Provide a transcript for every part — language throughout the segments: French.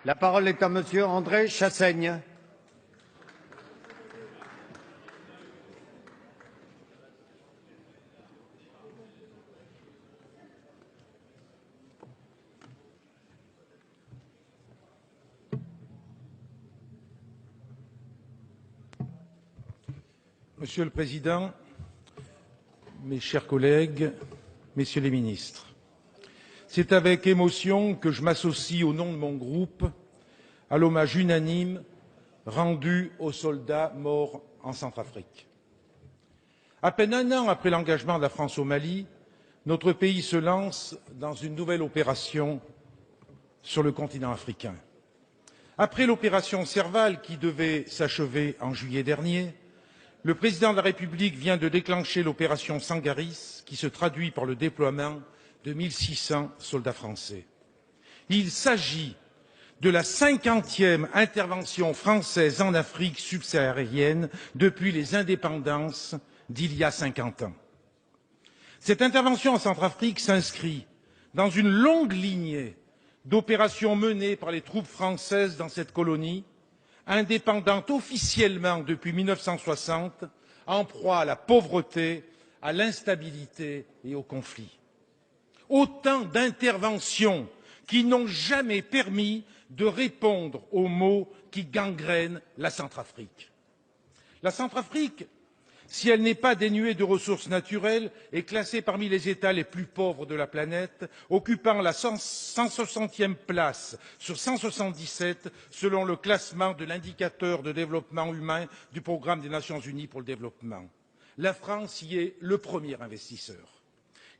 La parole est à Monsieur André Chassaigne. Monsieur le Président, mes chers collègues, Messieurs les ministres, c'est avec émotion que je m'associe au nom de mon groupe à l'hommage unanime rendu aux soldats morts en Centrafrique. À peine un an après l'engagement de la France au Mali, notre pays se lance dans une nouvelle opération sur le continent africain. Après l'opération Serval qui devait s'achever en juillet dernier, le président de la République vient de déclencher l'opération Sangaris, qui se traduit par le déploiement de 1600 soldats français. Il s'agit de la 50e intervention française en Afrique subsaharienne depuis les indépendances d'il y a 50 ans. Cette intervention en Centrafrique s'inscrit dans une longue lignée d'opérations menées par les troupes françaises dans cette colonie, indépendante officiellement depuis 1960, en proie à la pauvreté, à l'instabilité et au conflit. Autant d'interventions qui n'ont jamais permis de répondre aux maux qui gangrènent la Centrafrique. La Centrafrique, si elle n'est pas dénuée de ressources naturelles, est classée parmi les États les plus pauvres de la planète, occupant la 160e place sur 177 selon le classement de l'indicateur de développement humain du Programme des Nations Unies pour le développement. La France y est le premier investisseur.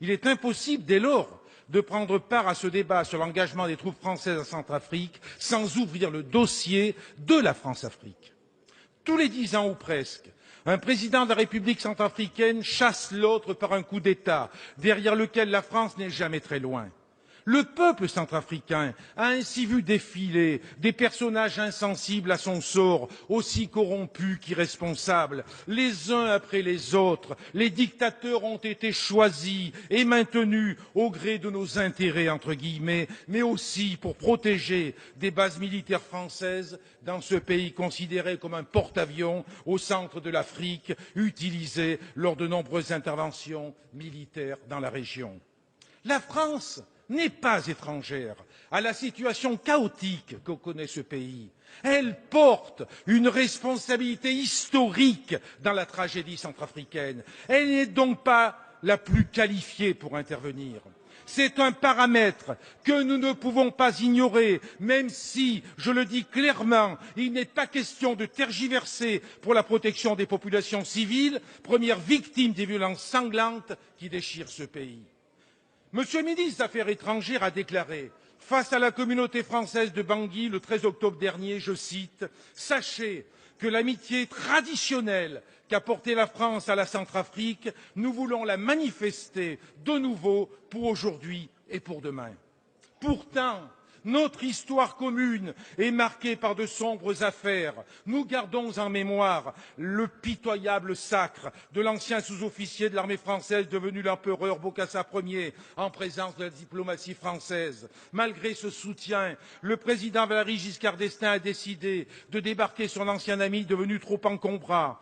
Il est impossible, dès lors, de prendre part à ce débat sur l'engagement des troupes françaises en Centrafrique sans ouvrir le dossier de la France-Afrique. Tous les 10 ans ou presque, un président de la République centrafricaine chasse l'autre par un coup d'État, derrière lequel la France n'est jamais très loin. Le peuple centrafricain a ainsi vu défiler des personnages insensibles à son sort, aussi corrompus qu'irresponsables. Les uns après les autres, les dictateurs ont été choisis et maintenus au gré de nos intérêts, entre guillemets, mais aussi pour protéger des bases militaires françaises dans ce pays considéré comme un porte-avions au centre de l'Afrique, utilisé lors de nombreuses interventions militaires dans la région. La France n'est pas étrangère à la situation chaotique que connaît ce pays. Elle porte une responsabilité historique dans la tragédie centrafricaine. Elle n'est donc pas la plus qualifiée pour intervenir. C'est un paramètre que nous ne pouvons pas ignorer, même si, je le dis clairement, il n'est pas question de tergiverser pour la protection des populations civiles, premières victimes des violences sanglantes qui déchirent ce pays. Monsieur le ministre des Affaires étrangères a déclaré face à la communauté française de Bangui le 13 octobre dernier, je cite, « Sachez que l'amitié traditionnelle qu'a portée la France à la Centrafrique, nous voulons la manifester de nouveau pour aujourd'hui et pour demain. » Pourtant, notre histoire commune est marquée par de sombres affaires. Nous gardons en mémoire le pitoyable sacre de l'ancien sous-officier de l'armée française devenu l'empereur Bokassa Ier en présence de la diplomatie française. Malgré ce soutien, le président Valéry Giscard d'Estaing a décidé de débarquer son ancien ami devenu trop encombrant,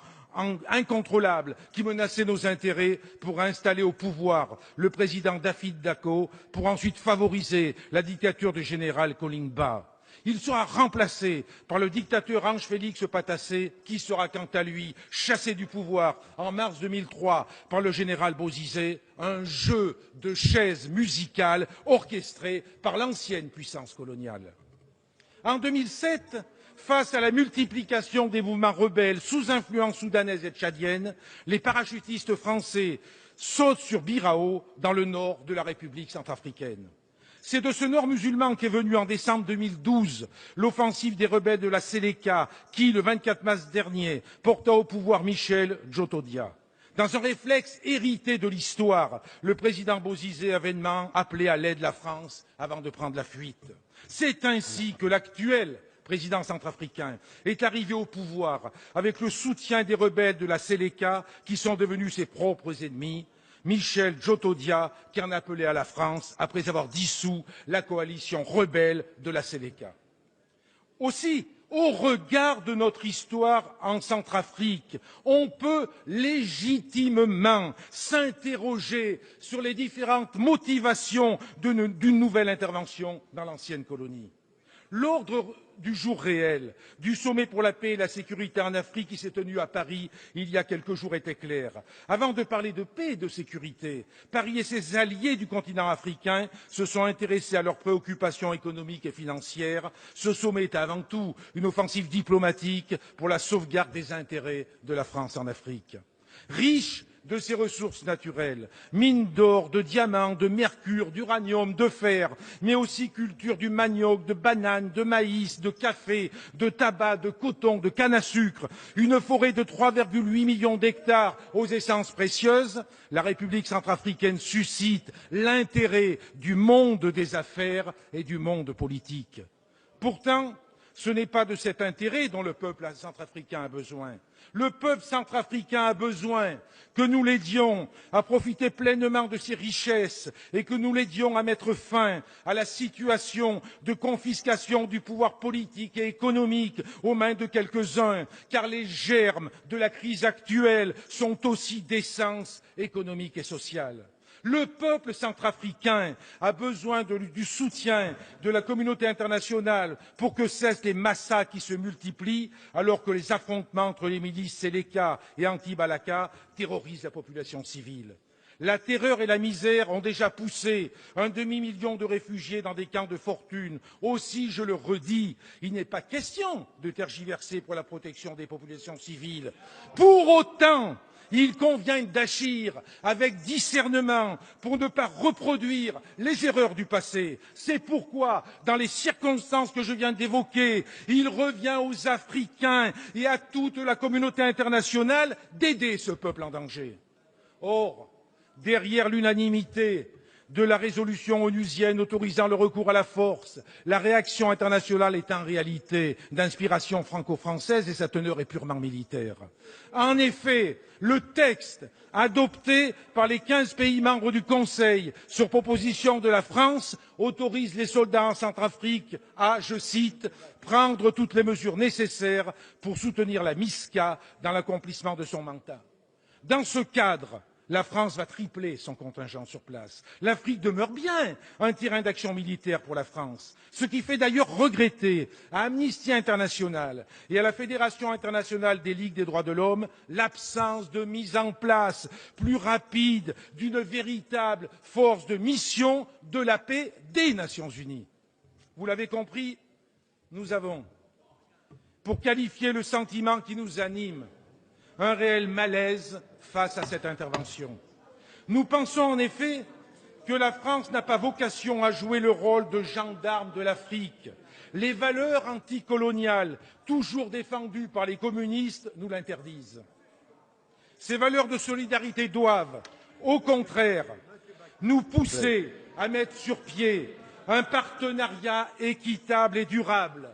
incontrôlable, qui menaçait nos intérêts pour installer au pouvoir le président David Dacko pour ensuite favoriser la dictature du général Kolimba. Il sera remplacé par le dictateur Ange Félix Patassé, qui sera quant à lui chassé du pouvoir en mars 2003 par le général Bozizé, un jeu de chaises musicales orchestré par l'ancienne puissance coloniale. En 2007, face à la multiplication des mouvements rebelles sous influence soudanaise et tchadienne, les parachutistes français sautent sur Birao, dans le nord de la République centrafricaine. C'est de ce nord musulman qu'est venue en décembre 2012 l'offensive des rebelles de la Séléka qui, le 24 mars dernier, porta au pouvoir Michel Djotodia. Dans un réflexe hérité de l'histoire, le président Bozizé avait appelé à l'aide la France avant de prendre la fuite. C'est ainsi que l'actuel président centrafricain est arrivé au pouvoir avec le soutien des rebelles de la Séléka qui sont devenus ses propres ennemis, Michel Djotodia qui en appelait à la France après avoir dissous la coalition rebelle de la Séléka. Aussi, au regard de notre histoire en Centrafrique, on peut légitimement s'interroger sur les différentes motivations d'une nouvelle intervention dans l'ancienne colonie. L'ordre du jour réel du sommet pour la paix et la sécurité en Afrique qui s'est tenu à Paris il y a quelques jours était clair. Avant de parler de paix et de sécurité, Paris et ses alliés du continent africain se sont intéressés à leurs préoccupations économiques et financières. Ce sommet est avant tout une offensive diplomatique pour la sauvegarde des intérêts de la France en Afrique. Riche de ses ressources naturelles, mines d'or, de diamants, de mercure, d'uranium, de fer, mais aussi culture du manioc, de bananes, de maïs, de café, de tabac, de coton, de canne à sucre, une forêt de 3,8 millions d'hectares aux essences précieuses, la République centrafricaine suscite l'intérêt du monde des affaires et du monde politique. Pourtant, ce n'est pas de cet intérêt dont le peuple centrafricain a besoin. Le peuple centrafricain a besoin que nous l'aidions à profiter pleinement de ses richesses et que nous l'aidions à mettre fin à la situation de confiscation du pouvoir politique et économique aux mains de quelques-uns, car les germes de la crise actuelle sont aussi d'essence économique et sociale. Le peuple centrafricain a besoin du soutien de la communauté internationale pour que cessent les massacres qui se multiplient alors que les affrontements entre les milices Séléka et Anti-Balaka terrorisent la population civile. La terreur et la misère ont déjà poussé un demi-million de réfugiés dans des camps de fortune. Aussi, je le redis, il n'est pas question de tergiverser pour la protection des populations civiles. Pour autant, il convient d'agir avec discernement pour ne pas reproduire les erreurs du passé. C'est pourquoi, dans les circonstances que je viens d'évoquer, il revient aux Africains et à toute la communauté internationale d'aider ce peuple en danger. Or, derrière l'unanimité de la résolution onusienne autorisant le recours à la force, la réaction internationale est en réalité d'inspiration franco-française et sa teneur est purement militaire. En effet, le texte adopté par les 15 pays membres du Conseil sur proposition de la France autorise les soldats en Centrafrique à, je cite, prendre toutes les mesures nécessaires pour soutenir la MISCA dans l'accomplissement de son mandat. Dans ce cadre, la France va tripler son contingent sur place. L'Afrique demeure bien un terrain d'action militaire pour la France, ce qui fait d'ailleurs regretter à Amnesty International et à la Fédération internationale des ligues des droits de l'homme l'absence de mise en place plus rapide d'une véritable force de mission de la paix des Nations unies. Vous l'avez compris, nous avons, pour qualifier le sentiment qui nous anime, un réel malaise face à cette intervention. Nous pensons en effet que la France n'a pas vocation à jouer le rôle de gendarme de l'Afrique. Les valeurs anticoloniales, toujours défendues par les communistes, nous l'interdisent. Ces valeurs de solidarité doivent, au contraire, nous pousser à mettre sur pied un partenariat équitable et durable,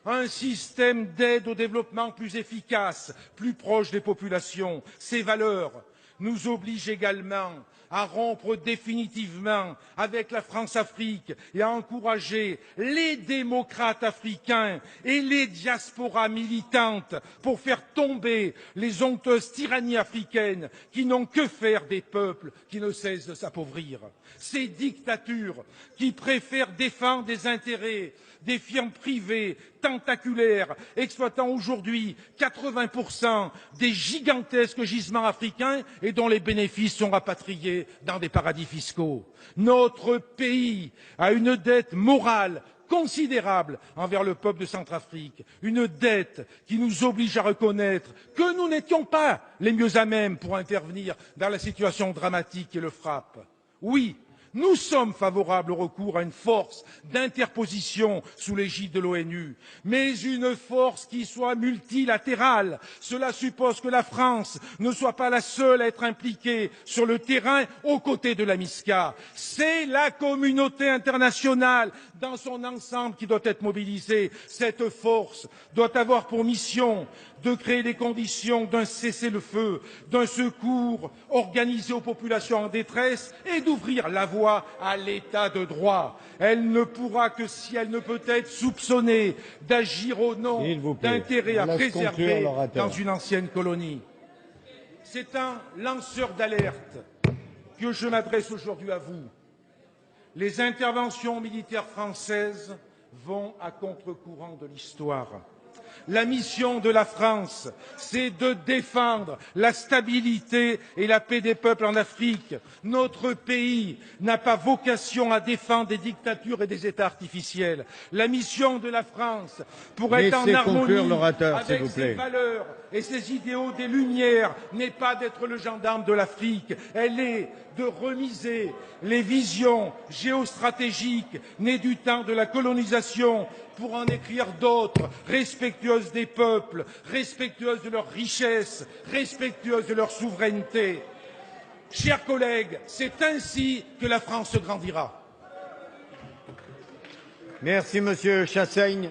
un système d'aide au développement plus efficace, plus proche des populations. Ces valeurs nous obligent également à rompre définitivement avec la France-Afrique et à encourager les démocrates africains et les diasporas militantes pour faire tomber les honteuses tyrannies africaines qui n'ont que faire des peuples qui ne cessent de s'appauvrir. Ces dictatures qui préfèrent défendre des intérêts des firmes privées tentaculaires exploitant aujourd'hui 80% des gigantesques gisements africains et dont les bénéfices sont rapatriés dans des paradis fiscaux. Notre pays a une dette morale considérable envers le peuple de Centrafrique, une dette qui nous oblige à reconnaître que nous n'étions pas les mieux à même pour intervenir dans la situation dramatique qui le frappe. Oui, nous sommes favorables au recours à une force d'interposition sous l'égide de l'ONU, mais une force qui soit multilatérale. Cela suppose que la France ne soit pas la seule à être impliquée sur le terrain aux côtés de la MISCA. C'est la communauté internationale dans son ensemble qui doit être mobilisée. Cette force doit avoir pour mission de créer les conditions d'un cessez-le-feu, d'un secours organisé aux populations en détresse et d'ouvrir la voie voie à l'état de droit. Elle ne pourra que si elle ne peut être soupçonnée d'agir au nom d'intérêts à préserver dans une ancienne colonie. C'est un lanceur d'alerte que je m'adresse aujourd'hui à vous. Les interventions militaires françaises vont à contre-courant de l'histoire. La mission de la France, c'est de défendre la stabilité et la paix des peuples en Afrique. Notre pays n'a pas vocation à défendre des dictatures et des États artificiels. La mission de la France, pour être en harmonie avec ses valeurs et ses idéaux des Lumières, n'est pas d'être le gendarme de l'Afrique. Elle est de remiser les visions géostratégiques nées du temps de la colonisation pour en écrire d'autres, respectueuses des peuples, respectueuses de leurs richesses, respectueuses de leur souveraineté. Chers collègues, c'est ainsi que la France grandira. Merci, Monsieur Chassaigne.